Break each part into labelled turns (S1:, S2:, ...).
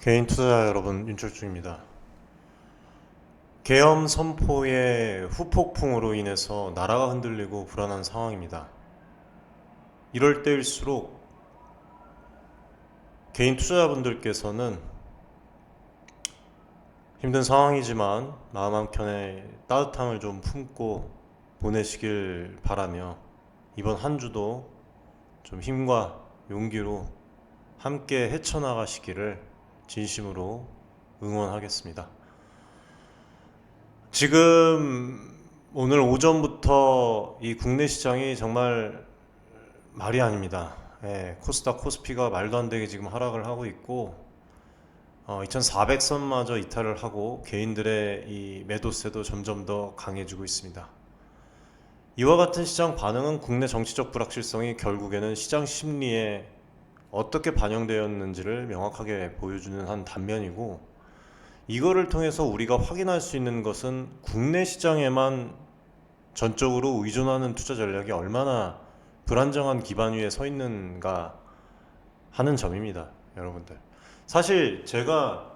S1: 개인 투자자 여러분, 윤철중입니다. 계엄 선포의 후폭풍으로 인해서 나라가 흔들리고 불안한 상황입니다. 이럴 때일수록 개인 투자자분들께서는 힘든 상황이지만 마음 한켠에 따뜻함을 좀 품고 보내시길 바라며 이번 한 주도 좀 힘과 용기로 함께 헤쳐나가시기를 진심으로 응원하겠습니다. 지금 오늘 오전부터 이 국내 시장이 정말 말이 아닙니다. 코스닥 코스피가 말도 안 되게 지금 하락을 하고 있고 2400선마저 이탈을 하고 개인들의 이 매도세도 점점 더 강해지고 있습니다. 이와 같은 시장 반응은 국내 정치적 불확실성이 결국에는 시장 심리에 어떻게 반영되었는지를 명확하게 보여주는 한 단면이고, 이거를 통해서 우리가 확인할 수 있는 것은 국내 시장에만 전적으로 의존하는 투자 전략이 얼마나 불안정한 기반 위에 서 있는가 하는 점입니다, 여러분들. 사실 제가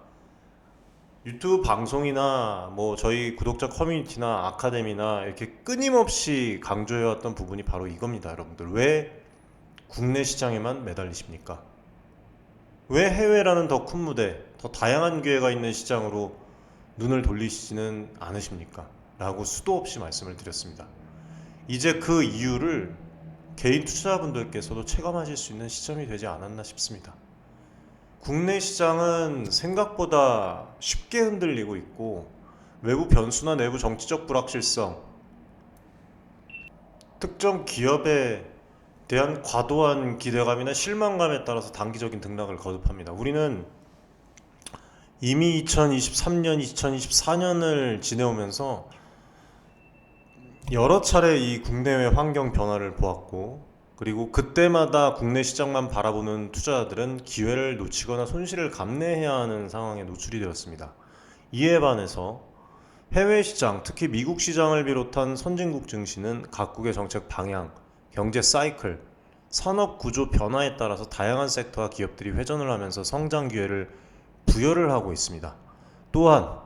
S1: 유튜브 방송이나 뭐 저희 구독자 커뮤니티나 아카데미나 이렇게 끊임없이 강조해왔던 부분이 바로 이겁니다, 여러분들. 왜 국내 시장에만 매달리십니까? 왜 해외라는 더 큰 무대, 더 다양한 기회가 있는 시장으로 눈을 돌리시지는 않으십니까? 라고 수도 없이 말씀을 드렸습니다. 이제 그 이유를 개인 투자자분들께서도 체감하실 수 있는 시점이 되지 않았나 싶습니다. 국내 시장은 생각보다 쉽게 흔들리고 있고, 외부 변수나 내부 정치적 불확실성, 특정 기업에 대한 과도한 기대감이나 실망감에 따라서 단기적인 등락을 거듭합니다. 우리는 이미 2023년, 2024년을 지내오면서 여러 차례 이 국내외 환경 변화를 보았고, 그리고 그때마다 국내 시장만 바라보는 투자자들은 기회를 놓치거나 손실을 감내해야 하는 상황에 노출이 되었습니다. 이에 반해서 해외 시장, 특히 미국 시장을 비롯한 선진국 증시는 각국의 정책 방향, 경제 사이클, 산업 구조 변화에 따라서 다양한 섹터와 기업들이 회전을 하면서 성장 기회를 부여를 하고 있습니다. 또한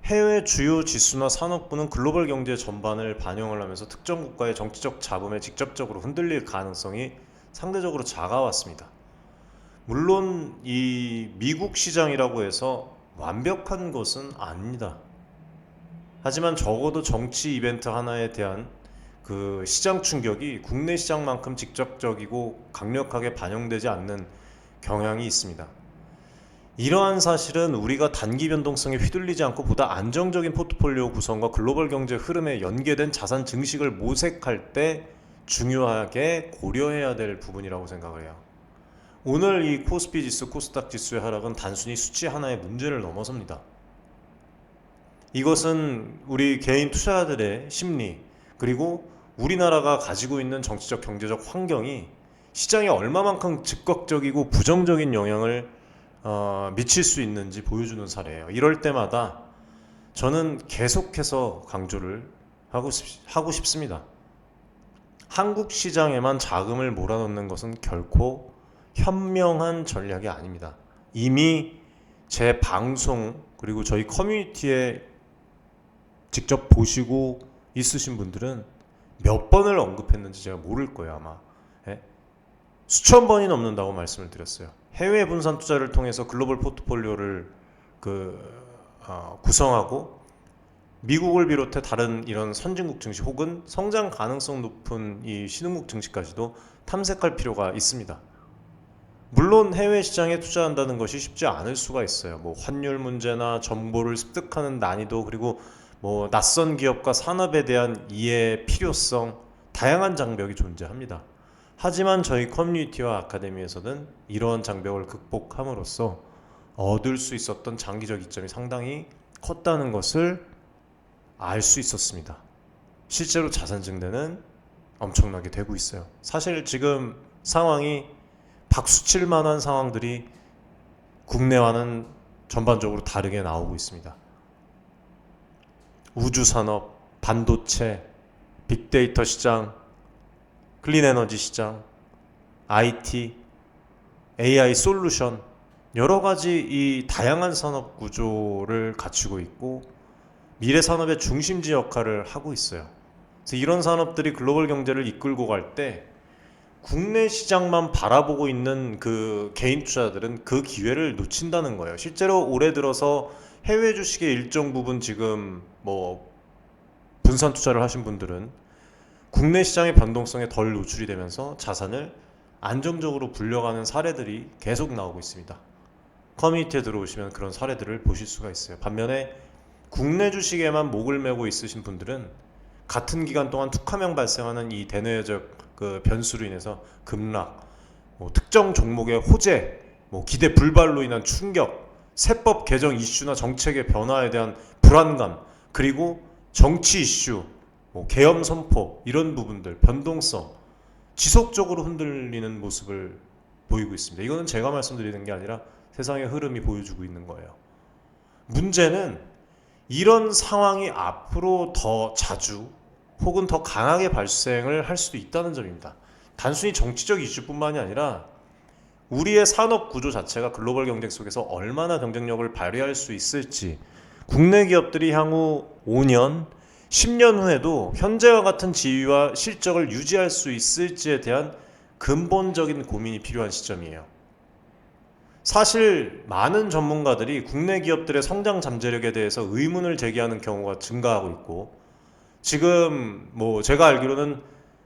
S1: 해외 주요 지수나 산업부는 글로벌 경제 전반을 반영을 하면서 특정 국가의 정치적 잡음에 직접적으로 흔들릴 가능성이 상대적으로 작아왔습니다. 물론 이 미국 시장이라고 해서 완벽한 것은 아닙니다. 하지만 적어도 정치 이벤트 하나에 대한 그 시장 충격이 국내 시장만큼 직접적이고 강력하게 반영되지 않는 경향이 있습니다. 이러한 사실은 우리가 단기 변동성에 휘둘리지 않고 보다 안정적인 포트폴리오 구성과 글로벌 경제 흐름에 연계된 자산 증식을 모색할 때 중요하게 고려해야 될 부분이라고 생각을 해요. 오늘 이 코스피 지수, 코스닥 지수의 하락은 단순히 수치 하나의 문제를 넘어섭니다. 이것은 우리 개인 투자자들의 심리, 그리고 우리나라가 가지고 있는 정치적 경제적 환경이 시장에 얼마만큼 즉각적이고 부정적인 영향을 미칠 수 있는지 보여주는 사례예요. 이럴 때마다 저는 계속해서 강조를 하고 싶습니다. 한국 시장에만 자금을 몰아넣는 것은 결코 현명한 전략이 아닙니다. 이미 제 방송 그리고 저희 커뮤니티에 직접 보시고 있으신 분들은 몇 번을 언급했는지 제가 모를 거예요, 아마. 수천 번이 넘는다고 말씀을 드렸어요. 해외 분산 투자를 통해서 글로벌 포트폴리오를 구성하고 미국을 비롯해 다른 이런 선진국 증시 혹은 성장 가능성 높은 이 신흥국 증시까지도 탐색할 필요가 있습니다. 물론 해외 시장에 투자한다는 것이 쉽지 않을 수가 있어요. 뭐 환율 문제나 정보를 습득하는 난이도, 그리고 뭐 낯선 기업과 산업에 대한 이해 필요성, 다양한 장벽이 존재합니다. 하지만 저희 커뮤니티와 아카데미에서는 이러한 장벽을 극복함으로써 얻을 수 있었던 장기적 이점이 상당히 컸다는 것을 알 수 있었습니다. 실제로 자산 증대는 엄청나게 되고 있어요. 사실 지금 상황이 박수칠 만한 상황들이 국내와는 전반적으로 다르게 나오고 있습니다. 우주산업, 반도체, 빅데이터 시장, 클린에너지 시장, IT, AI 솔루션, 여러 가지 이 다양한 산업 구조를 갖추고 있고 미래 산업의 중심지 역할을 하고 있어요. 그래서 이런 산업들이 글로벌 경제를 이끌고 갈 때 국내 시장만 바라보고 있는 그 개인 투자자들은 그 기회를 놓친다는 거예요. 실제로 올해 들어서 해외 주식의 일정 부분 지금 뭐 분산 투자를 하신 분들은 국내 시장의 변동성에 덜 노출이 되면서 자산을 안정적으로 불려가는 사례들이 계속 나오고 있습니다. 커뮤니티에 들어오시면 그런 사례들을 보실 수가 있어요. 반면에 국내 주식에만 목을 메고 있으신 분들은 같은 기간 동안 툭하면 발생하는 이 대내적 그 변수로 인해서 급락, 특정 종목의 호재, 기대 불발로 인한 충격, 세법 개정 이슈나 정책의 변화에 대한 불안감, 그리고 정치 이슈, 계엄 선포 이런 부분들, 변동성 지속적으로 흔들리는 모습을 보이고 있습니다. 이거는 제가 말씀드리는 게 아니라 세상의 흐름이 보여주고 있는 거예요. 문제는 이런 상황이 앞으로 더 자주 혹은 더 강하게 발생을 할 수도 있다는 점입니다. 단순히 정치적 이슈뿐만이 아니라 우리의 산업 구조 자체가 글로벌 경쟁 속에서 얼마나 경쟁력을 발휘할 수 있을지, 국내 기업들이 향후 5년, 10년 후에도 현재와 같은 지위와 실적을 유지할 수 있을지에 대한 근본적인 고민이 필요한 시점이에요. 사실 많은 전문가들이 국내 기업들의 성장 잠재력에 대해서 의문을 제기하는 경우가 증가하고 있고, 지금 제가 알기로는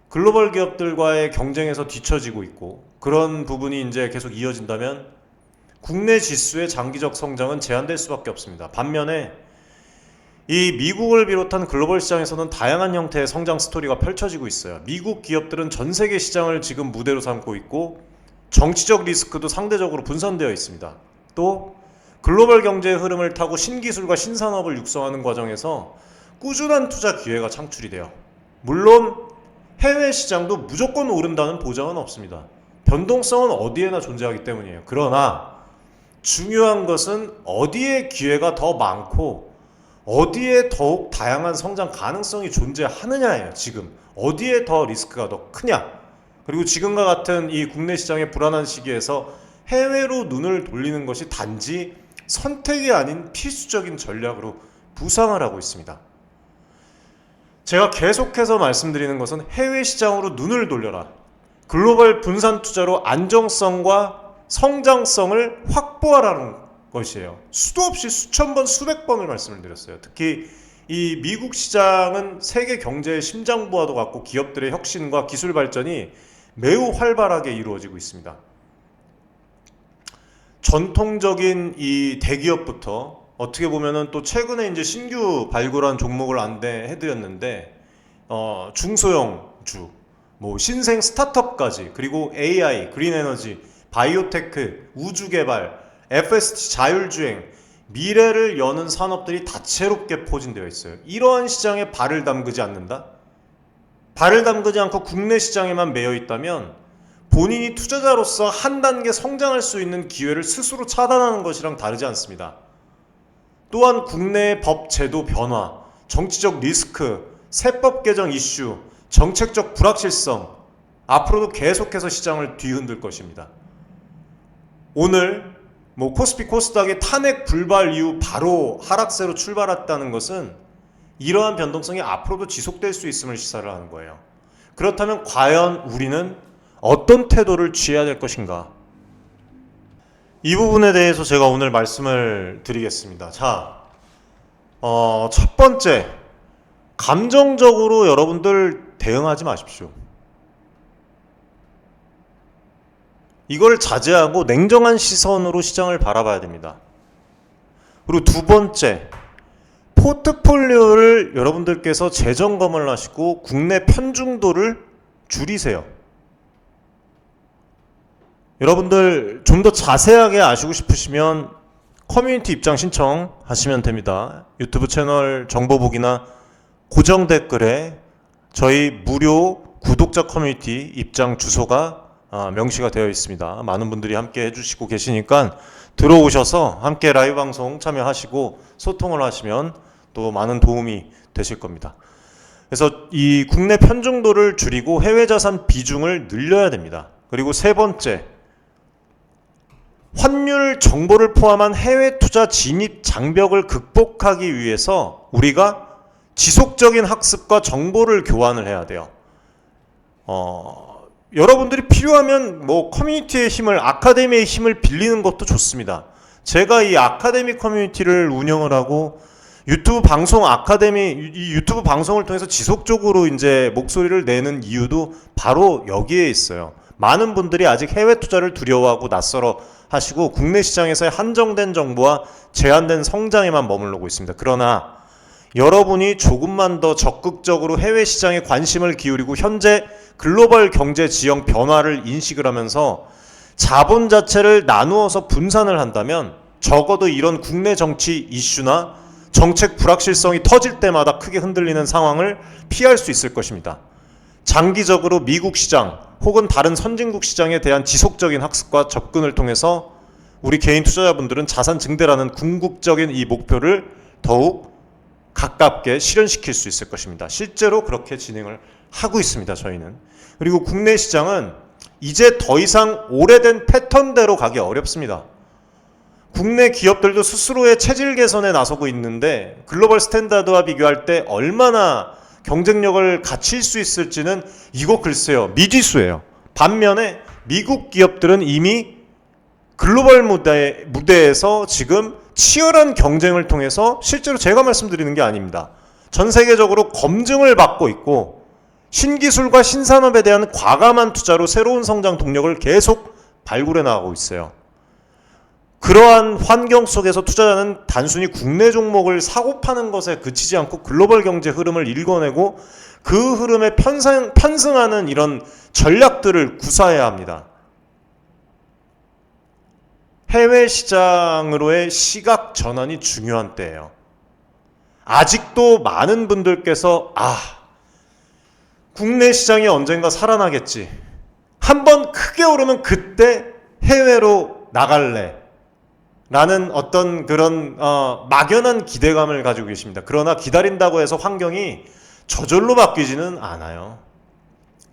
S1: 글로벌 기업들과의 경쟁에서 뒤처지고 있고, 그런 부분이 이제 계속 이어진다면 국내 지수의 장기적 성장은 제한될 수밖에 없습니다. 반면에 이 미국을 비롯한 글로벌 시장에서는 다양한 형태의 성장 스토리가 펼쳐지고 있어요. 미국 기업들은 전 세계 시장을 지금 무대로 삼고 있고 정치적 리스크도 상대적으로 분산되어 있습니다. 또 글로벌 경제의 흐름을 타고 신기술과 신산업을 육성하는 과정에서 꾸준한 투자 기회가 창출이 돼요. 물론 해외 시장도 무조건 오른다는 보장은 없습니다. 변동성은 어디에나 존재하기 때문이에요. 그러나 중요한 것은 어디에 기회가 더 많고 어디에 더욱 다양한 성장 가능성이 존재하느냐예요. 지금 어디에 더 리스크가 더 크냐, 그리고 지금과 같은 이 국내 시장의 불안한 시기에서 해외로 눈을 돌리는 것이 단지 선택이 아닌 필수적인 전략으로 부상을 하고 있습니다. 제가 계속해서 말씀드리는 것은 해외 시장으로 눈을 돌려라, 글로벌 분산 투자로 안정성과 성장성을 확보하라는 것이에요. 수도 없이 수천 번, 수백 번을 말씀을 드렸어요. 특히 이 미국 시장은 세계 경제의 심장부와도 같고 기업들의 혁신과 기술 발전이 매우 활발하게 이루어지고 있습니다. 전통적인 이 대기업부터 어떻게 보면은 또 최근에 이제 신규 발굴한 종목을 안내해드렸는데, 중소형주, 신생 스타트업까지, 그리고 AI, 그린 에너지, 바이오테크, 우주개발, FST 자율주행, 미래를 여는 산업들이 다채롭게 포진되어 있어요. 이러한 시장에 발을 담그지 않는다? 발을 담그지 않고 국내 시장에만 매여 있다면 본인이 투자자로서 한 단계 성장할 수 있는 기회를 스스로 차단하는 것이랑 다르지 않습니다. 또한 국내의 법 제도 변화, 정치적 리스크, 세법 개정 이슈, 정책적 불확실성, 앞으로도 계속해서 시장을 뒤흔들 것입니다. 오늘 코스피 코스닥의 탄핵 불발 이후 바로 하락세로 출발했다는 것은 이러한 변동성이 앞으로도 지속될 수 있음을 시사를 하는 거예요. 그렇다면 과연 우리는 어떤 태도를 취해야 될 것인가? 이 부분에 대해서 제가 오늘 말씀을 드리겠습니다. 자, 첫 번째, 감정적으로 여러분들 대응하지 마십시오. 이걸 자제하고 냉정한 시선으로 시장을 바라봐야 됩니다. 그리고 두 번째, 포트폴리오를 여러분들께서 재점검을 하시고 국내 편중도를 줄이세요. 여러분들 좀 더 자세하게 아시고 싶으시면 커뮤니티 입장 신청하시면 됩니다. 유튜브 채널 정보 보기나 고정 댓글에 저희 무료 구독자 커뮤니티 입장 주소가 명시가 되어 있습니다. 많은 분들이 함께 해주시고 계시니까 들어오셔서 함께 라이브 방송 참여하시고 소통을 하시면 또 많은 도움이 되실 겁니다. 그래서 이 국내 편중도를 줄이고 해외 자산 비중을 늘려야 됩니다. 그리고 세 번째, 환율 정보를 포함한 해외 투자 진입 장벽을 극복하기 위해서 우리가 지속적인 학습과 정보를 교환을 해야 돼요. 여러분들이 필요하면 뭐 커뮤니티의 힘을, 아카데미의 힘을 빌리는 것도 좋습니다. 제가 이 아카데미 커뮤니티를 운영을 하고 유튜브 방송 이 유튜브 방송을 통해서 지속적으로 이제 목소리를 내는 이유도 바로 여기에 있어요. 많은 분들이 아직 해외 투자를 두려워하고 낯설어 하시고 국내 시장에서의 한정된 정보와 제한된 성장에만 머무르고 있습니다. 그러나 여러분이 조금만 더 적극적으로 해외 시장에 관심을 기울이고 현재 글로벌 경제 지형 변화를 인식을 하면서 자본 자체를 나누어서 분산을 한다면 적어도 이런 국내 정치 이슈나 정책 불확실성이 터질 때마다 크게 흔들리는 상황을 피할 수 있을 것입니다. 장기적으로 미국 시장 혹은 다른 선진국 시장에 대한 지속적인 학습과 접근을 통해서 우리 개인 투자자분들은 자산 증대라는 궁극적인 이 목표를 더욱 가깝게 실현시킬 수 있을 것입니다. 실제로 그렇게 진행을 하고 있습니다. 저희는. 그리고 국내 시장은 이제 더 이상 오래된 패턴대로 가기 어렵습니다. 국내 기업들도 스스로의 체질 개선에 나서고 있는데 글로벌 스탠다드와 비교할 때 얼마나 경쟁력을 갖출 수 있을지는 이거 글쎄요, 미지수예요. 반면에 미국 기업들은 이미 글로벌 무대에서 지금 치열한 경쟁을 통해서 실제로 제가 말씀드리는 게 아닙니다. 전 세계적으로 검증을 받고 있고 신기술과 신산업에 대한 과감한 투자로 새로운 성장 동력을 계속 발굴해 나가고 있어요. 그러한 환경 속에서 투자자는 단순히 국내 종목을 사고 파는 것에 그치지 않고 글로벌 경제 흐름을 읽어내고 그 흐름에 편승하는 이런 전략들을 구사해야 합니다. 해외 시장으로의 시각 전환이 중요한 때예요. 아직도 많은 분들께서 국내 시장이 언젠가 살아나겠지. 한번 크게 오르면 그때 해외로 나갈래. 라는 어떤 그런 막연한 기대감을 가지고 계십니다. 그러나 기다린다고 해서 환경이 저절로 바뀌지는 않아요.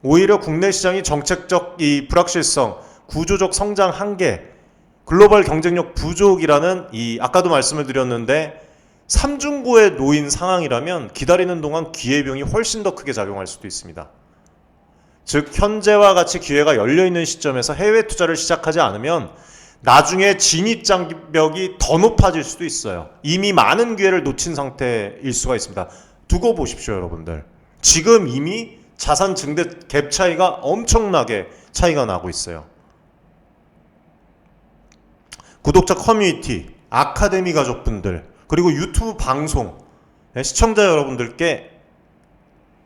S1: 오히려 국내 시장이 정책적 이 불확실성, 구조적 성장 한계, 글로벌 경쟁력 부족이라는 이 아까도 말씀을 드렸는데 삼중고에 놓인 상황이라면 기다리는 동안 기회비용이 훨씬 더 크게 작용할 수도 있습니다. 즉 현재와 같이 기회가 열려있는 시점에서 해외 투자를 시작하지 않으면 나중에 진입 장벽이 더 높아질 수도 있어요. 이미 많은 기회를 놓친 상태일 수가 있습니다. 두고 보십시오, 여러분들. 지금 이미 자산 증대 갭 차이가 엄청나게 차이가 나고 있어요. 구독자 커뮤니티, 아카데미 가족분들, 그리고 유튜브 방송 시청자 여러분들께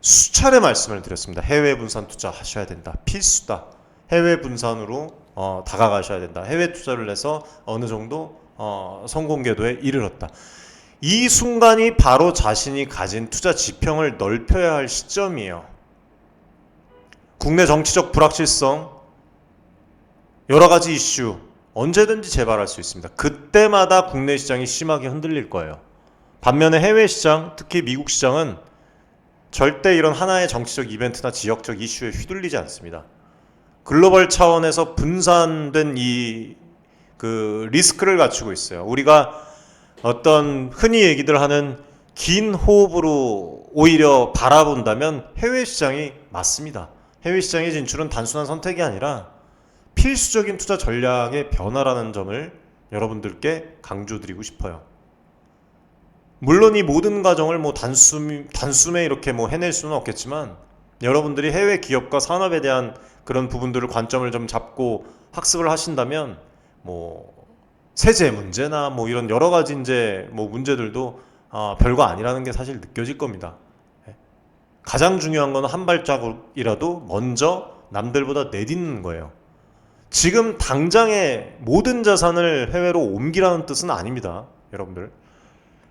S1: 수차례 말씀을 드렸습니다. 해외 분산 투자 하셔야 된다. 필수다. 해외 분산으로 다가가셔야 된다. 해외 투자를 해서 어느 정도 성공 궤도에 이르렀다. 이 순간이 바로 자신이 가진 투자 지평을 넓혀야 할 시점이에요. 국내 정치적 불확실성, 여러 가지 이슈 언제든지 재발할 수 있습니다. 그때마다 국내 시장이 심하게 흔들릴 거예요. 반면에 해외 시장, 특히 미국 시장은 절대 이런 하나의 정치적 이벤트나 지역적 이슈에 휘둘리지 않습니다. 글로벌 차원에서 분산된 그 리스크를 갖추고 있어요. 우리가 어떤 흔히 얘기들 하는 긴 호흡으로 오히려 바라본다면 해외 시장이 맞습니다. 해외 시장의 진출은 단순한 선택이 아니라 필수적인 투자 전략의 변화라는 점을 여러분들께 강조드리고 싶어요. 물론 이 모든 과정을 단숨에 이렇게 해낼 수는 없겠지만 여러분들이 해외 기업과 산업에 대한 그런 부분들을 관점을 좀 잡고 학습을 하신다면 세제 문제나 이런 여러 가지 이제 문제들도 별거 아니라는 게 사실 느껴질 겁니다. 가장 중요한 건 한 발자국이라도 먼저 남들보다 내딛는 거예요. 지금 당장의 모든 자산을 해외로 옮기라는 뜻은 아닙니다. 여러분들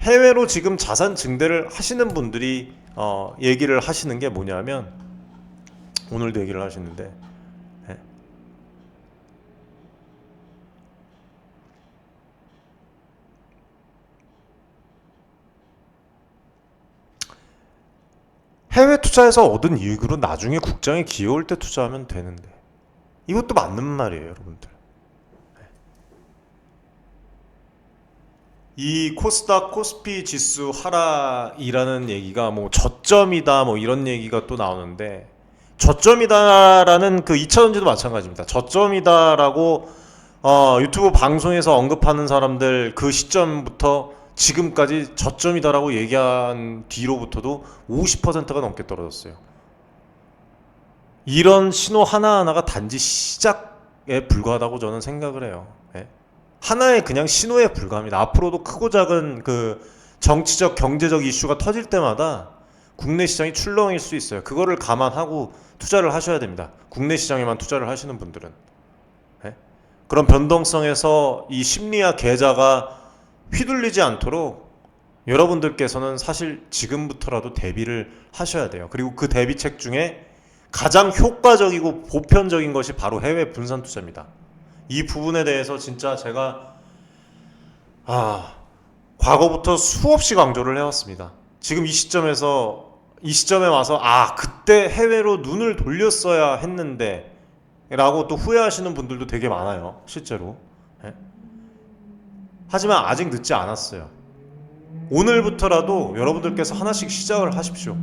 S1: 해외로 지금 자산 증대를 하시는 분들이 얘기를 하시는 게 뭐냐면 오늘도 얘기를 하시는데 해외 투자에서 얻은 이익으로 나중에 국장에 기여올 때 투자하면 되는데 이것도 맞는 말이에요, 여러분들. 이 코스닥 코스피 지수 하락이라는 얘기가 뭐 저점이다 뭐 이런 얘기가 또 나오는데, 저점이다라는 그 2차전지도 마찬가지입니다. 저점이다라고 유튜브 방송에서 언급하는 사람들 그 시점부터 지금까지 저점이다라고 얘기한 뒤로부터도 50%가 넘게 떨어졌어요. 이런 신호 하나하나가 단지 시작에 불과하다고 저는 생각을 해요. 예? 하나의 그냥 신호에 불과합니다. 앞으로도 크고 작은 그 정치적 경제적 이슈가 터질 때마다 국내 시장이 출렁일 수 있어요. 그거를 감안하고 투자를 하셔야 됩니다. 국내 시장에만 투자를 하시는 분들은. 예? 그런 변동성에서 이 심리학 계좌가 휘둘리지 않도록 여러분들께서는 사실 지금부터라도 대비를 하셔야 돼요. 그리고 그 대비책 중에 가장 효과적이고 보편적인 것이 바로 해외 분산 투자입니다. 이 부분에 대해서 진짜 제가 과거부터 수없이 강조를 해왔습니다. 지금 이 시점에 와서 그때 해외로 눈을 돌렸어야 했는데 라고 또 후회하시는 분들도 되게 많아요. 실제로. 예? 하지만 아직 늦지 않았어요. 오늘부터라도 여러분들께서 하나씩 시작을 하십시오.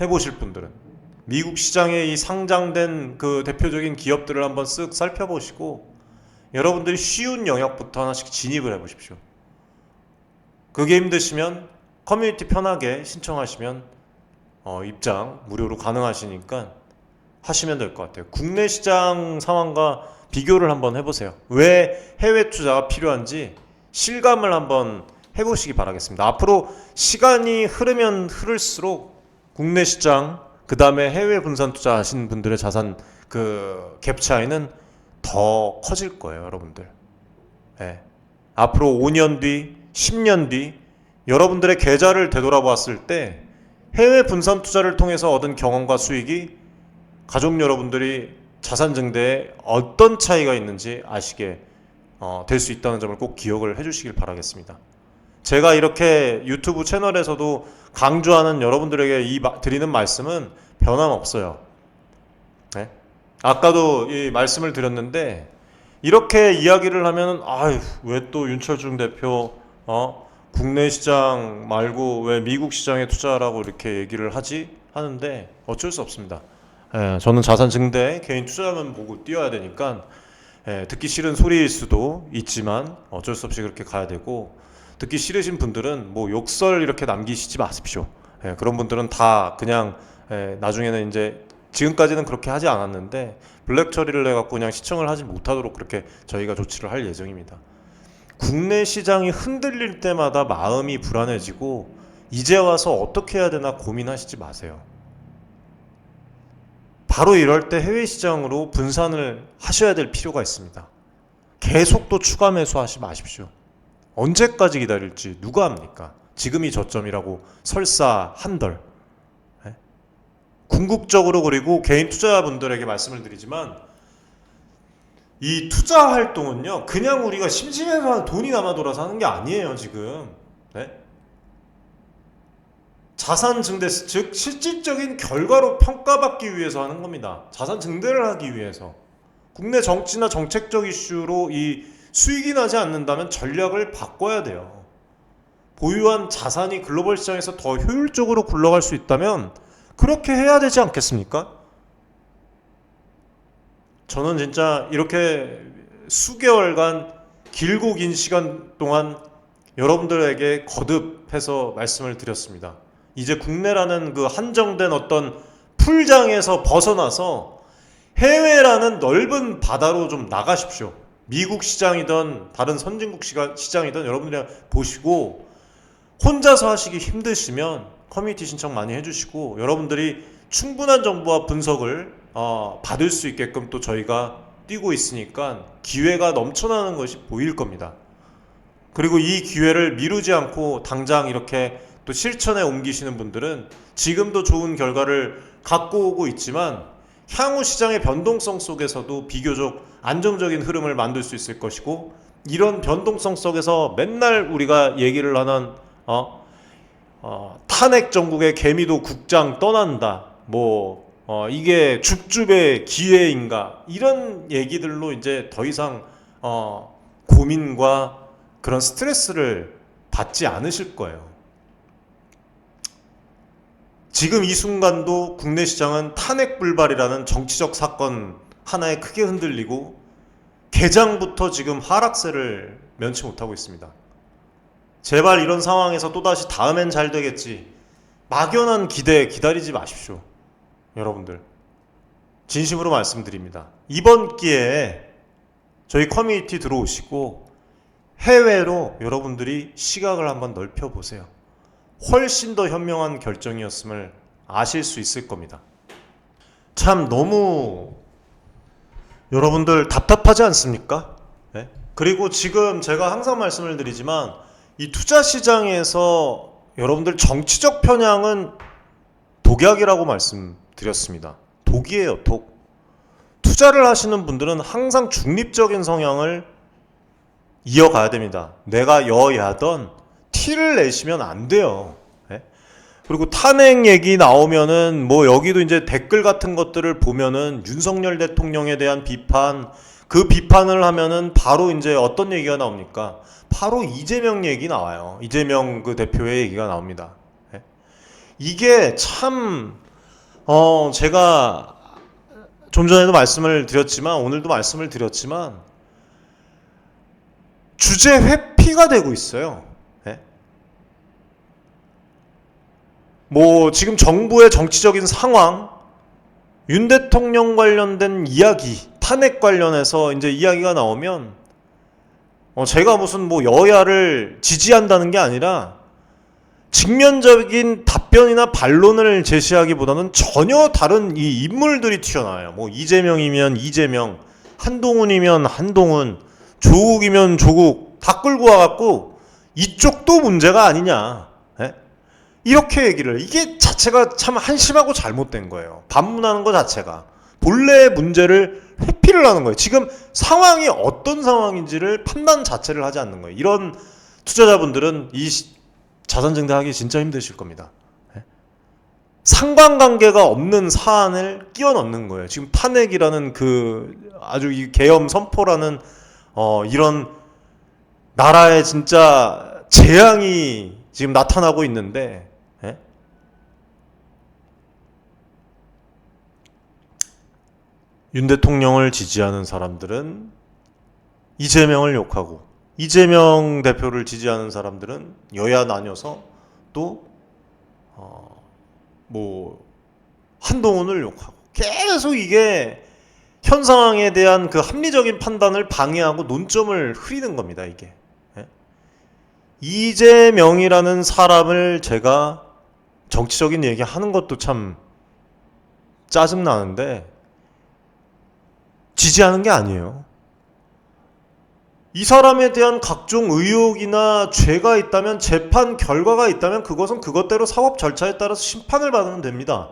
S1: 해보실 분들은 미국 시장에 이 상장된 그 대표적인 기업들을 한번 쓱 살펴보시고 여러분들이 쉬운 영역부터 하나씩 진입을 해보십시오. 그게 힘드시면 커뮤니티 편하게 신청하시면 입장 무료로 가능하시니까 하시면 될 것 같아요. 국내 시장 상황과 비교를 한번 해보세요. 왜 해외 투자가 필요한지 실감을 한번 해보시기 바라겠습니다. 앞으로 시간이 흐르면 흐를수록 국내 시장 그 다음에 해외 분산 투자하시는 분들의 자산 그 갭 차이는 더 커질 거예요, 여러분들. 네. 앞으로 5년 뒤, 10년 뒤 여러분들의 계좌를 되돌아보았을 때 해외 분산 투자를 통해서 얻은 경험과 수익이 가족 여러분들이 자산 증대에 어떤 차이가 있는지 아시게 될 수 있다는 점을 꼭 기억을 해주시길 바라겠습니다. 제가 이렇게 유튜브 채널에서도 강조하는 여러분들에게 드리는 말씀은 변함없어요. 네? 아까도 이 말씀을 드렸는데 이렇게 이야기를 하면 왜 또 윤철중 대표 국내 시장 말고 왜 미국 시장에 투자라고 이렇게 얘기를 하지? 하는데 어쩔 수 없습니다. 저는 자산 증대, 개인 투자만 보고 뛰어야 되니까 듣기 싫은 소리일 수도 있지만 어쩔 수 없이 그렇게 가야 되고, 듣기 싫으신 분들은 뭐 욕설 이렇게 남기시지 마십시오. 그런 분들은 다 그냥 나중에는 이제 지금까지는 그렇게 하지 않았는데 블랙 처리를 해갖고 그냥 시청을 하지 못하도록 그렇게 저희가 조치를 할 예정입니다. 국내 시장이 흔들릴 때마다 마음이 불안해지고 이제 와서 어떻게 해야 되나 고민하시지 마세요. 바로 이럴 때 해외 시장으로 분산을 하셔야 될 필요가 있습니다. 계속 또 추가 매수하지 마십시오. 언제까지 기다릴지 누가 합니까? 지금이 저점이라고 설사 한들. 궁극적으로, 그리고 개인 투자자분들에게 말씀을 드리지만 이 투자 활동은요 그냥 우리가 심심해서 돈이 남아 돌아서 하는 게 아니에요. 지금 자산 증대, 즉 실질적인 결과로 평가받기 위해서 하는 겁니다. 자산 증대를 하기 위해서. 국내 정치나 정책적 이슈로 이 수익이 나지 않는다면 전략을 바꿔야 돼요. 보유한 자산이 글로벌 시장에서 더 효율적으로 굴러갈 수 있다면 그렇게 해야 되지 않겠습니까? 저는 진짜 이렇게 수개월간 길고 긴 시간 동안 여러분들에게 거듭해서 말씀을 드렸습니다. 이제 국내라는 그 한정된 어떤 풀장에서 벗어나서 해외라는 넓은 바다로 좀 나가십시오. 미국 시장이든 다른 선진국 시장이든 여러분들이 보시고, 혼자서 하시기 힘드시면 커뮤니티 신청 많이 해주시고 여러분들이 충분한 정보와 분석을 받을 수 있게끔 또 저희가 뛰고 있으니까 기회가 넘쳐나는 것이 보일 겁니다. 그리고 이 기회를 미루지 않고 당장 이렇게 또 실천에 옮기시는 분들은 지금도 좋은 결과를 갖고 오고 있지만 향후 시장의 변동성 속에서도 비교적 안정적인 흐름을 만들 수 있을 것이고, 이런 변동성 속에서 맨날 우리가 얘기를 하는 탄핵 정국의 개미도 국장 떠난다, 이게 줍줍의 기회인가, 이런 얘기들로 이제 더 이상 고민과 그런 스트레스를 받지 않으실 거예요. 지금 이 순간도 국내 시장은 탄핵 불발이라는 정치적 사건 하나에 크게 흔들리고 개장부터 지금 하락세를 면치 못하고 있습니다. 제발 이런 상황에서 또다시 다음엔 잘 되겠지, 막연한 기대 기다리지 마십시오. 여러분들 진심으로 말씀드립니다. 이번 기회에 저희 커뮤니티 들어오시고 해외로 여러분들이 시각을 한번 넓혀보세요. 훨씬 더 현명한 결정이었음을 아실 수 있을 겁니다. 참 너무 여러분들 답답하지 않습니까? 네? 그리고 지금 제가 항상 말씀을 드리지만 이 투자 시장에서 여러분들 정치적 편향은 독약이라고 말씀드렸습니다. 독이에요, 독. 투자를 하시는 분들은 항상 중립적인 성향을 이어가야 됩니다. 내가 여야든 티를 내시면 안 돼요. 네? 그리고 탄핵 얘기 나오면은 뭐 여기도 이제 댓글 같은 것들을 보면은 윤석열 대통령에 대한 비판, 그 비판을 하면은 바로 이제 어떤 얘기가 나옵니까? 바로 이재명 얘기 나와요. 이재명 그 대표의 얘기가 나옵니다. 네? 이게 참 제가 좀 전에도 말씀을 드렸지만 오늘도 말씀을 드렸지만 주제 회피가 되고 있어요. 네? 뭐 지금 정부의 정치적인 상황, 윤 대통령 관련된 이야기, 탄핵 관련해서 이제 이야기가 나오면 제가 무슨 뭐 여야를 지지한다는 게 아니라 직면적인 답변이나 반론을 제시하기보다는 전혀 다른 이 인물들이 튀어나와요. 뭐 이재명이면 이재명, 한동훈이면 한동훈, 조국이면 조국 다 끌고 와갖고 이쪽도 문제가 아니냐, 예? 이렇게 얘기를, 이게 자체가 참 한심하고 잘못된 거예요. 반문하는 것 자체가 본래의 문제를 회피를 하는 거예요. 지금 상황이 어떤 상황인지를 판단 자체를 하지 않는 거예요. 이런 투자자분들은 이 자산 증대하기 진짜 힘드실 겁니다. 상관관계가 없는 사안을 끼워 넣는 거예요. 지금 탄핵이라는 그 아주 이 계엄 선포라는 이런 나라의 진짜 재앙이 지금 나타나고 있는데, 윤 대통령을 지지하는 사람들은 이재명을 욕하고 이재명 대표를 지지하는 사람들은 여야 나뉘어서 또 뭐 한동훈을 욕하고, 계속 이게 현 상황에 대한 그 합리적인 판단을 방해하고 논점을 흐리는 겁니다. 이게 이재명이라는 사람을 제가 정치적인 얘기 하는 것도 참 짜증나는데 지지하는 게 아니에요. 이 사람에 대한 각종 의혹이나 죄가 있다면, 재판 결과가 있다면 그것은 그것대로 사법 절차에 따라서 심판을 받으면 됩니다.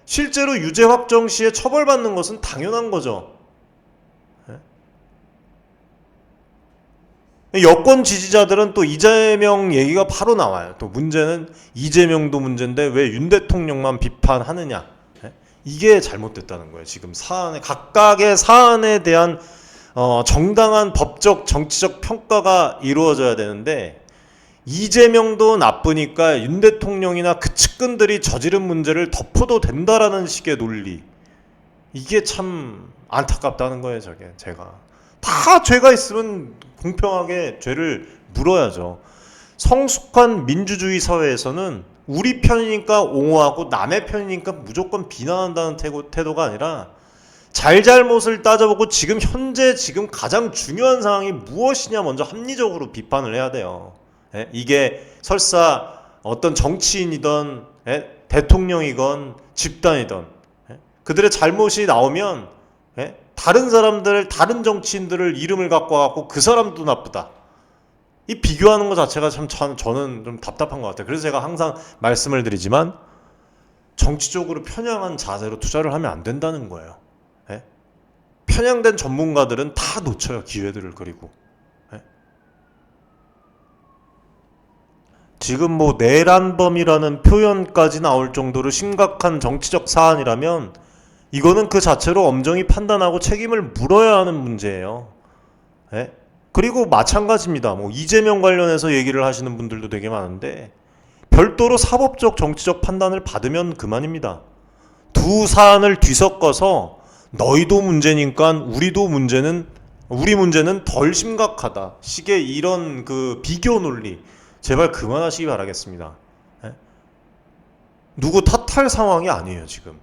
S1: 실제로 유죄 확정 시에 처벌받는 것은 당연한 거죠. 여권 지지자들은 또 이재명 얘기가 바로 나와요. 또 문제는 이재명도 문제인데 왜 윤 대통령만 비판하느냐. 이게 잘못됐다는 거예요. 지금 사안에, 각각의 사안에 대한 정당한 법적 정치적 평가가 이루어져야 되는데, 이재명도 나쁘니까 윤 대통령이나 그 측근들이 저지른 문제를 덮어도 된다라는 식의 논리, 이게 참 안타깝다는 거예요. 저게 제가 다 죄가 있으면 공평하게 죄를 물어야죠. 성숙한 민주주의 사회에서는 우리 편이니까 옹호하고 남의 편이니까 무조건 비난한다는 태도가 아니라 잘잘못을 따져보고 지금 현재 지금 가장 중요한 상황이 무엇이냐 먼저 합리적으로 비판을 해야 돼요. 이게 설사 어떤 정치인이든 대통령이건 집단이든 그들의 잘못이 나오면 다른 사람들, 다른 정치인들을 이름을 갖고 와갖고 그 사람도 나쁘다, 이 비교하는 것 자체가 참 저는 좀 답답한 것 같아요. 그래서 제가 항상 말씀을 드리지만 정치적으로 편향한 자세로 투자를 하면 안 된다는 거예요. 편향된 전문가들은 다 놓쳐요, 기회들을. 그리고 지금 뭐 내란범이라는 표현까지 나올 정도로 심각한 정치적 사안이라면 이거는 그 자체로 엄정히 판단하고 책임을 물어야 하는 문제예요. 그리고 마찬가지입니다. 뭐 이재명 관련해서 얘기를 하시는 분들도 되게 많은데 별도로 사법적 정치적 판단을 받으면 그만입니다. 두 사안을 뒤섞어서 너희도 문제니까 우리 문제는 덜 심각하다 식의 이런 그 비교 논리 제발 그만하시기 바라겠습니다. 예? 누구 탓할 상황이 아니에요 지금.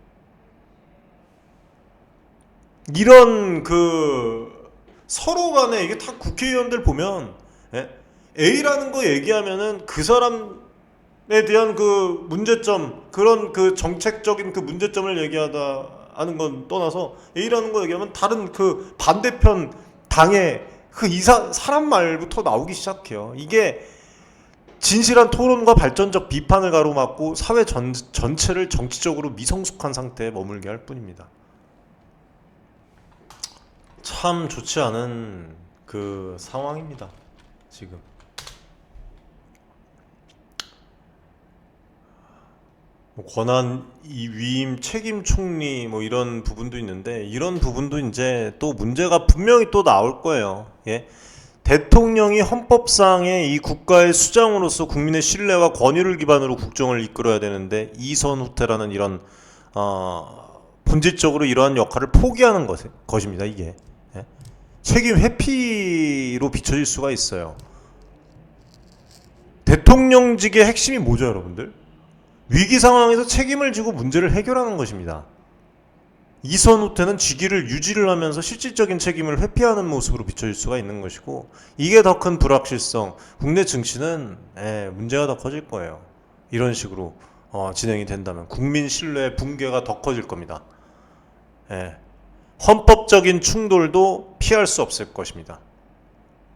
S1: 이런 그 서로 간에 이게 다 국회의원들 보면 예? A라는 거 얘기하면은 그 사람에 대한 그 문제점 그런 그 정책적인 그 문제점을 얘기하다 하는 건 떠나서 A라는 거 얘기하면 다른 그 반대편 당의 그 사람 말부터 나오기 시작해요. 이게 진실한 토론과 발전적 비판을 가로막고 사회 전체를 정치적으로 미성숙한 상태에 머물게 할 뿐입니다. 참 좋지 않은 그 상황입니다. 지금. 뭐 권한 위임 책임 총리 뭐 이런 부분도 있는데 이런 부분도 이제 또 문제가 분명히 또 나올 거예요. 예? 대통령이 헌법상의 이 국가의 수장으로서 국민의 신뢰와 권위를 기반으로 국정을 이끌어야 되는데 이선 후퇴라는 이런 본질적으로 이러한 역할을 포기하는 것입니다. 이게 예? 책임 회피로 비춰질 수가 있어요. 대통령직의 핵심이 뭐죠, 여러분들? 위기 상황에서 책임을 지고 문제를 해결하는 것입니다. 이선 후퇴는 직위를 유지를 하면서 실질적인 책임을 회피하는 모습으로 비춰질 수가 있는 것이고 이게 더 큰 불확실성, 국내 증시는 문제가 더 커질 거예요. 이런 식으로 진행이 된다면 국민 신뢰의 붕괴가 더 커질 겁니다. 헌법적인 충돌도 피할 수 없을 것입니다.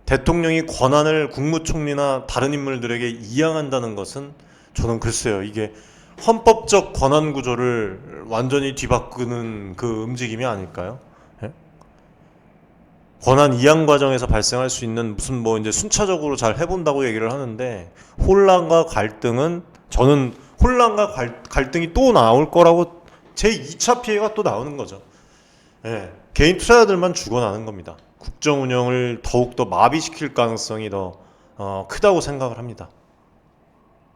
S1: 대통령이 권한을 국무총리나 다른 인물들에게 이양한다는 것은 저는 글쎄요, 이게 헌법적 권한 구조를 완전히 뒤바꾸는 그 움직임이 아닐까요? 예? 권한 이양 과정에서 발생할 수 있는 무슨 뭐 이제 순차적으로 잘 해본다고 얘기를 하는데 혼란과 갈등은 저는 혼란과 갈등이 또 나올 거라고 제 2차 피해가 또 나오는 거죠. 예. 개인 투자자들만 죽어나는 겁니다. 국정 운영을 더욱더 마비시킬 가능성이 더 크다고 생각을 합니다.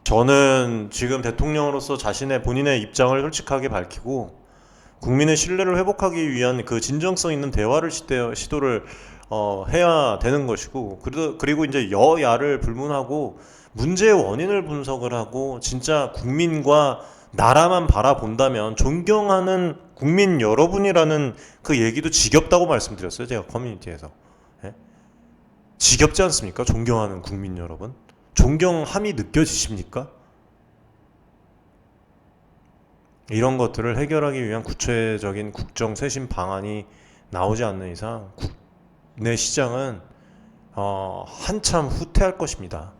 S1: 저는 지금 대통령으로서 본인의 입장을 솔직하게 밝히고 국민의 신뢰를 회복하기 위한 그 진정성 있는 대화를 시도를 해야 되는 것이고 그리고 이제 여야를 불문하고 문제의 원인을 분석을 하고 진짜 국민과 나라만 바라본다면 존경하는 국민 여러분이라는 그 얘기도 지겹다고 말씀드렸어요. 제가 커뮤니티에서. 예? 지겹지 않습니까? 존경하는 국민 여러분. 존경함이 느껴지십니까? 이런 것들을 해결하기 위한 구체적인 국정 쇄신 방안이 나오지 않는 이상 국내 시장은 한참 후퇴할 것입니다.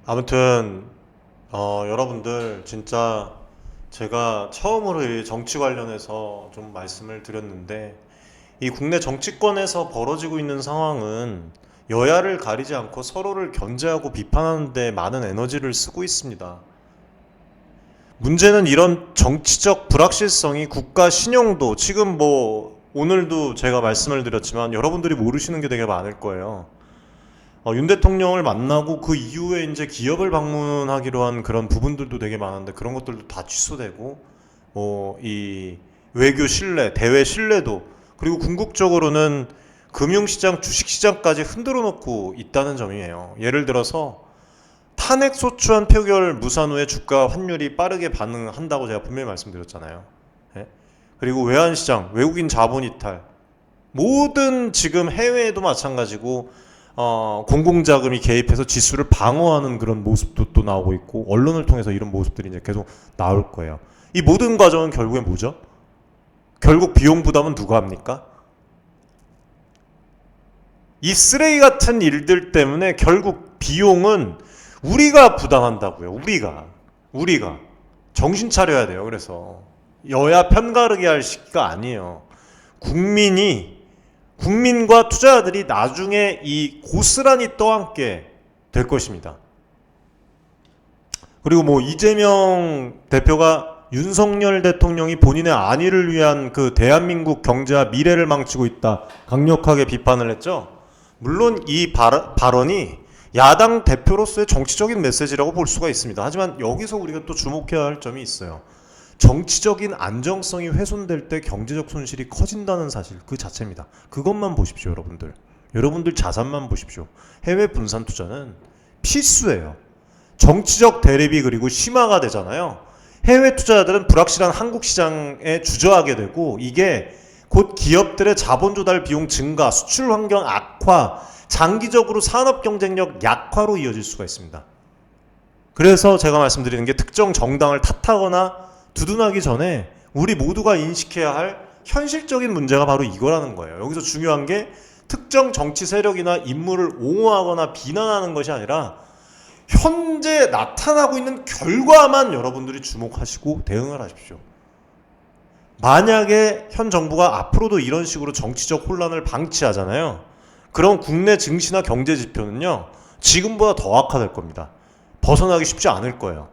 S1: 아무튼 여러분들 진짜 제가 처음으로 이 정치 관련해서 좀 말씀을 드렸는데 이 국내 정치권에서 벌어지고 있는 상황은 여야를 가리지 않고 서로를 견제하고 비판하는 데 많은 에너지를 쓰고 있습니다. 문제는 이런 정치적 불확실성이 국가 신용도 지금 뭐 오늘도 제가 말씀을 드렸지만 여러분들이 모르시는 게 되게 많을 거예요. 윤 대통령을 만나고 그 이후에 이제 기업을 방문하기로 한 그런 부분들도 되게 많은데 그런 것들도 다 취소되고 이 외교 신뢰, 대외 신뢰도 그리고 궁극적으로는 금융시장, 주식시장까지 흔들어 놓고 있다는 점이에요. 예를 들어서 탄핵 소추안 표결 무산 후에 주가 환율이 빠르게 반응한다고 제가 분명히 말씀드렸잖아요. 그리고 외환시장, 외국인 자본 이탈 모든 지금 해외에도 마찬가지고 공공자금이 개입해서 지수를 방어하는 그런 모습도 또 나오고 있고 언론을 통해서 이런 모습들이 이제 계속 나올 거예요. 이 모든 과정은 결국에 뭐죠? 결국 비용 부담은 누가 합니까? 이 쓰레기 같은 일들 때문에 결국 비용은 우리가 부담한다고요. 우리가 정신 차려야 돼요. 그래서 여야 편가르기 할 시기가 아니에요. 국민과 투자자들이 나중에 이 고스란히 떠안게 될 것입니다. 그리고 뭐 이재명 대표가 윤석열 대통령이 본인의 안위를 위한 그 대한민국 경제와 미래를 망치고 있다. 강력하게 비판을 했죠. 물론 이 발언이 야당 대표로서의 정치적인 메시지라고 볼 수가 있습니다. 하지만 여기서 우리가 또 주목해야 할 점이 있어요. 정치적인 안정성이 훼손될 때 경제적 손실이 커진다는 사실 그 자체입니다. 그것만 보십시오, 여러분들. 여러분들 자산만 보십시오. 해외 분산 투자는 필수예요. 정치적 대립이 그리고 심화가 되잖아요. 해외 투자자들은 불확실한 한국 시장에 주저하게 되고 이게 곧 기업들의 자본 조달 비용 증가, 수출 환경 악화, 장기적으로 산업 경쟁력 약화로 이어질 수가 있습니다. 그래서 제가 말씀드리는 게 특정 정당을 탓하거나 두둔하기 전에 우리 모두가 인식해야 할 현실적인 문제가 바로 이거라는 거예요. 여기서 중요한 게 특정 정치 세력이나 인물을 옹호하거나 비난하는 것이 아니라 현재 나타나고 있는 결과만 여러분들이 주목하시고 대응을 하십시오. 만약에 현 정부가 앞으로도 이런 식으로 정치적 혼란을 방치하잖아요. 그럼 국내 증시나 경제 지표는요, 지금보다 더 악화될 겁니다. 벗어나기 쉽지 않을 거예요.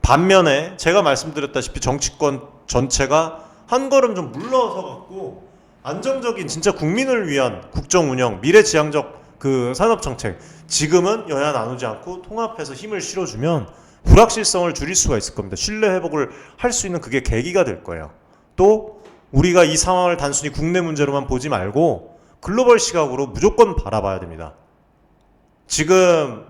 S1: 반면에 제가 말씀드렸다시피 정치권 전체가 한 걸음 좀 물러서 갖고 안정적인 진짜 국민을 위한 국정 운영, 미래지향적 그 산업 정책, 지금은 여야 나누지 않고 통합해서 힘을 실어주면 불확실성을 줄일 수가 있을 겁니다. 신뢰 회복을 할 수 있는 그게 계기가 될 거예요. 또 우리가 이 상황을 단순히 국내 문제로만 보지 말고 글로벌 시각으로 무조건 바라봐야 됩니다. 지금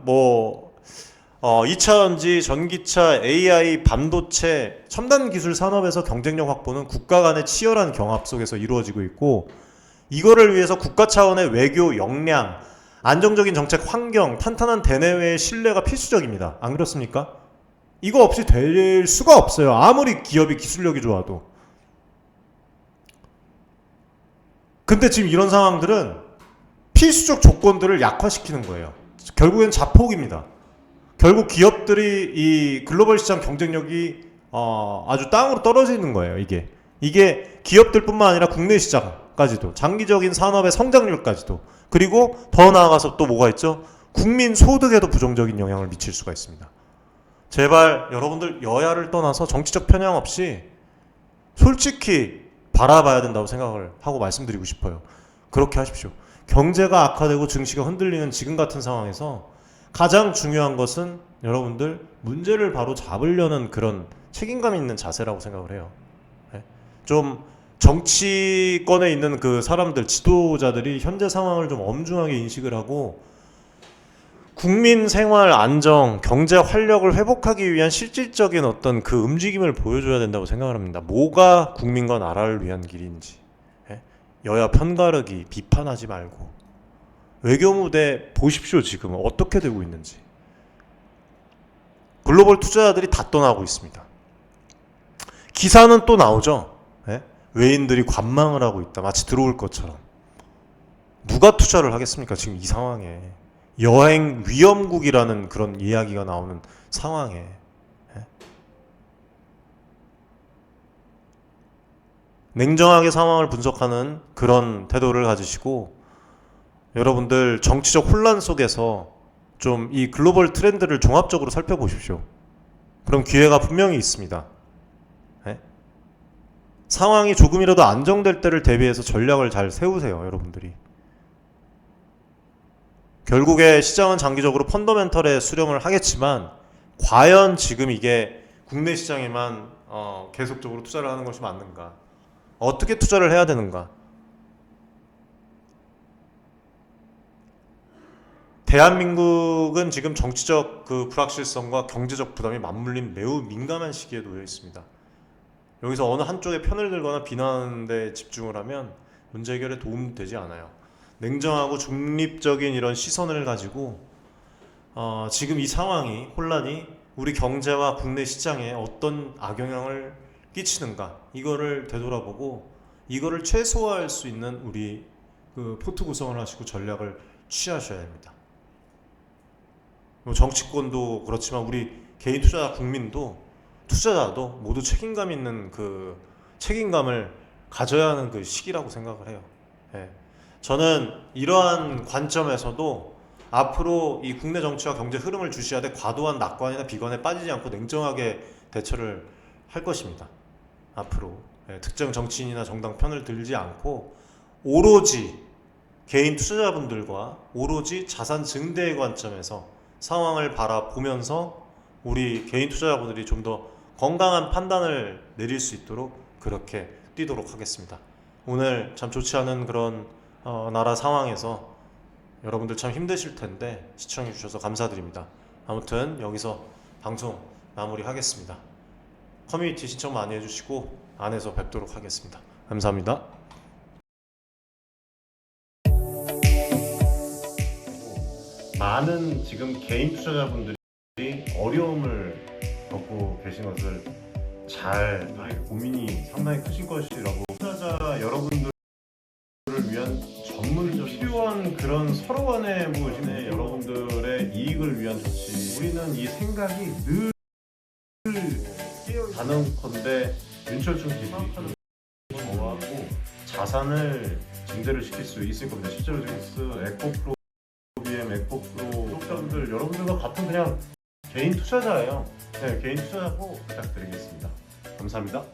S1: 2차전지, 전기차, AI, 반도체, 첨단 기술 산업에서 경쟁력 확보는 국가 간의 치열한 경합 속에서 이루어지고 있고, 이거를 위해서 국가 차원의 외교 역량, 안정적인 정책 환경, 탄탄한 대내외의 신뢰가 필수적입니다. 안 그렇습니까? 이거 없이 될 수가 없어요. 아무리 기업이 기술력이 좋아도. 근데 지금 이런 상황들은 필수적 조건들을 약화시키는 거예요. 결국엔 자폭입니다. 결국 기업들이 이 글로벌 시장 경쟁력이 아주 땅으로 떨어져 있는 거예요. 이게 기업들뿐만 아니라 국내 시장까지도, 장기적인 산업의 성장률까지도, 그리고 더 나아가서 또 뭐가 있죠? 국민 소득에도 부정적인 영향을 미칠 수가 있습니다. 제발 여러분들 여야를 떠나서 정치적 편향 없이 솔직히 바라봐야 된다고 생각을 하고 말씀드리고 싶어요. 그렇게 하십시오. 경제가 악화되고 증시가 흔들리는 지금 같은 상황에서 가장 중요한 것은 여러분들 문제를 바로 잡으려는 그런 책임감 있는 자세라고 생각을 해요. 좀 정치권에 있는 그 사람들, 지도자들이 현재 상황을 좀 엄중하게 인식을 하고 국민 생활 안정, 경제 활력을 회복하기 위한 실질적인 어떤 그 움직임을 보여줘야 된다고 생각을 합니다. 뭐가 국민과 나라를 위한 길인지, 여야 편가르기, 비판하지 말고 외교 무대 보십시오. 지금 어떻게 되고 있는지. 글로벌 투자자들이 다 떠나고 있습니다. 기사는 또 나오죠. 외인들이 관망을 하고 있다. 마치 들어올 것처럼. 누가 투자를 하겠습니까? 지금 이 상황에. 여행 위험국이라는 그런 이야기가 나오는 상황에. 냉정하게 상황을 분석하는 그런 태도를 가지시고 여러분들 정치적 혼란 속에서 좀 이 글로벌 트렌드를 종합적으로 살펴보십시오. 그럼 기회가 분명히 있습니다. 상황이 조금이라도 안정될 때를 대비해서 전략을 잘 세우세요, 여러분들이. 결국에 시장은 장기적으로 펀더멘털에 수렴을 하겠지만 과연 지금 이게 국내 시장에만 계속적으로 투자를 하는 것이 맞는가? 어떻게 투자를 해야 되는가? 대한민국은 지금 정치적 그 불확실성과 경제적 부담이 맞물린 매우 민감한 시기에 놓여 있습니다. 여기서 어느 한쪽에 편을 들거나 비난하는 데 집중을 하면 문제 해결에 도움되지 않아요. 냉정하고 중립적인 이런 시선을 가지고 지금 이 상황이, 혼란이 우리 경제와 국내 시장에 어떤 악영향을 끼치는가, 이거를 되돌아보고 이거를 최소화할 수 있는 우리 그 포트 구성을 하시고 전략을 취하셔야 합니다. 정치권도 그렇지만 우리 개인 투자자, 국민도, 투자자도 모두 책임감 있는 그 책임감을 가져야 하는 그 시기라고 생각을 해요. 저는 이러한 관점에서도 앞으로 이 국내 정치와 경제 흐름을 주시하되 과도한 낙관이나 비관에 빠지지 않고 냉정하게 대처를 할 것입니다. 앞으로 특정 정치인이나 정당 편을 들지 않고 오로지 개인 투자자분들과 오로지 자산 증대의 관점에서 상황을 바라보면서 우리 개인 투자자분들이 좀 더 건강한 판단을 내릴 수 있도록 그렇게 뛰도록 하겠습니다. 오늘 참 좋지 않은 그런 나라 상황에서 여러분들 참 힘드실 텐데 시청해 주셔서 감사드립니다. 아무튼 여기서 방송 마무리하겠습니다. 커뮤니티 신청 많이 해주시고 안에서 뵙도록 하겠습니다. 감사합니다. 많은 지금 개인 투자자분들이 어려움을 겪고 계신 것을 잘 고민이 상당히 크신 것이라고, 투자자 여러분들을 위한 전문적인 필요한 그런 서로 간의 여러분들의 이익을 위한 조치, 우리는 이 생각이 늘 단언컨대 윤철중 TV 저하고 자산을 증대를 시킬 수 있을 겁니다. 실제로 지금 에코프로 BM, 에코프로 구독자분들 여러분들과 같은 그냥 개인 투자자예요. 네, 개인 투자자고 부탁드리겠습니다. 감사합니다.